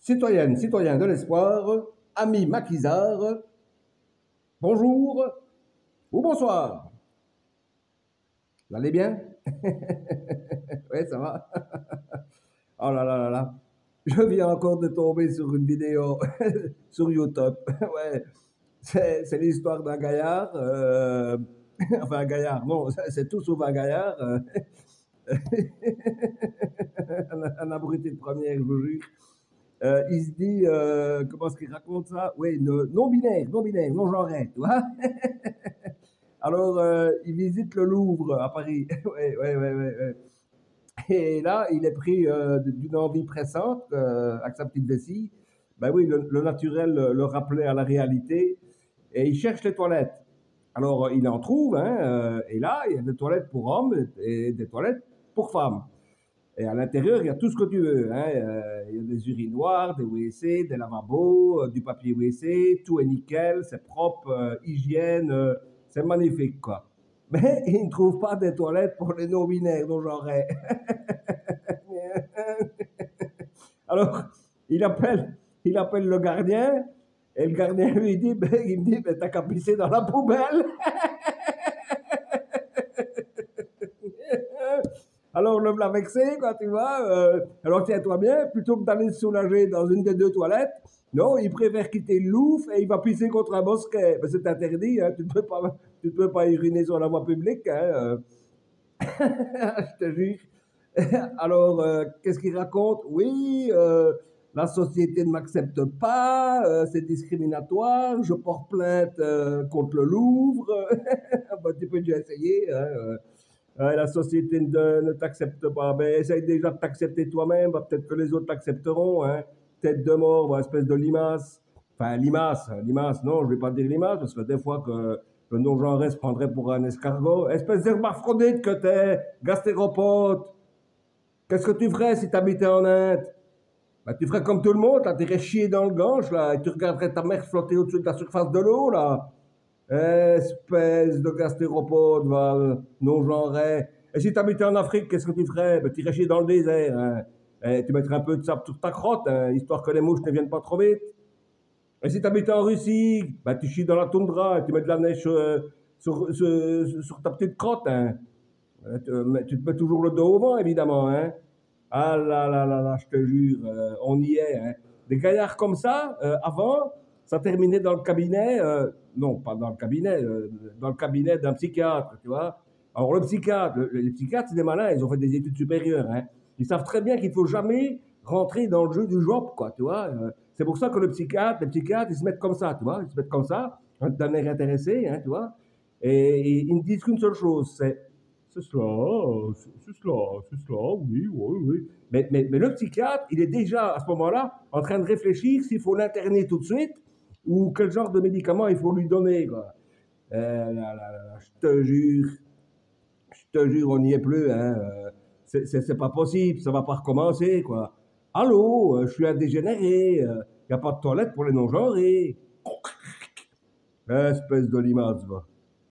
Citoyennes, citoyens de l'espoir, amis maquisards, bonjour ou bonsoir. Vous allez bien? Oui, ça va. Oh là là là là. Je viens encore de tomber sur une vidéo sur YouTube. Ouais, c'est l'histoire d'un gaillard. Enfin, un gaillard, non, c'est tout sauf un gaillard. Un abruti de première, je vous jure. Il se dit, comment est-ce qu'il raconte ça? Oui, non-binaire, non-genré, tu vois? Alors, il visite le Louvre à Paris. Ouais, ouais, ouais, ouais, ouais. Et là, il est pris d'une envie pressante, avec sa petite vessie. Ben oui, le naturel le rappelait à la réalité. Et il cherche les toilettes. Alors, il en trouve, hein, et là, il y a des toilettes pour hommes et des toilettes pour femmes. Et à l'intérieur, il y a tout ce que tu veux, hein. Il y a des urinoirs, des WC, des lavabos, du papier WC, tout est nickel, c'est propre, hygiène, c'est magnifique, quoi. Mais il ne trouve pas des toilettes pour les non-binaires, dont j'aurais. Alors, il appelle, il appelle le gardien, et le gardien lui dit, il me dit, t'as qu'à pisser dans la poubelle. Alors, le l'a vexé, quoi, tu vois. Alors, tiens-toi bien, plutôt que d'aller se soulager dans une des deux toilettes, non, il préfère quitter le Louvre et il va pisser contre un bosquet. Ben, c'est interdit, hein, tu ne peux pas uriner sur la voie publique, hein. Je te jure. Alors, qu'est-ce qu'il raconte? Oui, la société ne m'accepte pas, c'est discriminatoire, je porte plainte contre le Louvre. Ben, tu peux déjà essayer, hein. La société ne t'accepte pas. Ben, essaye déjà de t'accepter toi-même, ben, peut-être que les autres t'accepteront, hein. Tête de mort, ben, espèce de limace. Enfin, limace, non, je vais pas dire limace, parce que des fois que le non-genré se prendrait pour un escargot. Espèce d'hermaphrodite que t'es, gastéropode. Qu'est-ce que tu ferais si t'habitais en Inde? Ben, tu ferais comme tout le monde, là, t'irais chier dans le Gange, là, et tu regarderais ta mère flotter au-dessus de la surface de l'eau, là. Espèce de gastéropode, va, non-genré. Et si t'habitais en Afrique, qu'est-ce que tu ferais? Ben, t'irais chier dans le désert, hein. Et tu mettrais un peu de sable sur ta crotte, hein, histoire que les mouches ne viennent pas trop vite. Et si t'habitais en Russie, ben, tu chies dans la toundra et tu mets de la neige sur ta petite crotte, hein. Tu te mets toujours le dos au vent, évidemment, hein. Ah là là là là, je te jure, on y est, hein. Des gaillards comme ça, avant, ça terminait dans le cabinet, non, pas dans le cabinet d'un psychiatre, tu vois. Alors le psychiatre, les psychiatres, c'est des malins, ils ont fait des études supérieures, hein. Ils savent très bien qu'il ne faut jamais rentrer dans le jeu du job, quoi, tu vois. C'est pour ça que les psychiatres, ils se mettent comme ça, tu vois. Ils se mettent comme ça, d'un air intéressé, hein, tu vois. Et ils ne disent qu'une seule chose, c'est cela, c'est cela, oui, oui, oui. Mais le psychiatre, il est déjà à ce moment-là en train de réfléchir s'il faut l'interner tout de suite ou quel genre de médicament il faut lui donner, quoi. Je te jure, on n'y est plus, hein. C'est pas possible, ça va pas recommencer, quoi. Allô, je suis un dégénéré, y a pas de toilette pour les non-genrés. Espèce de limace, va.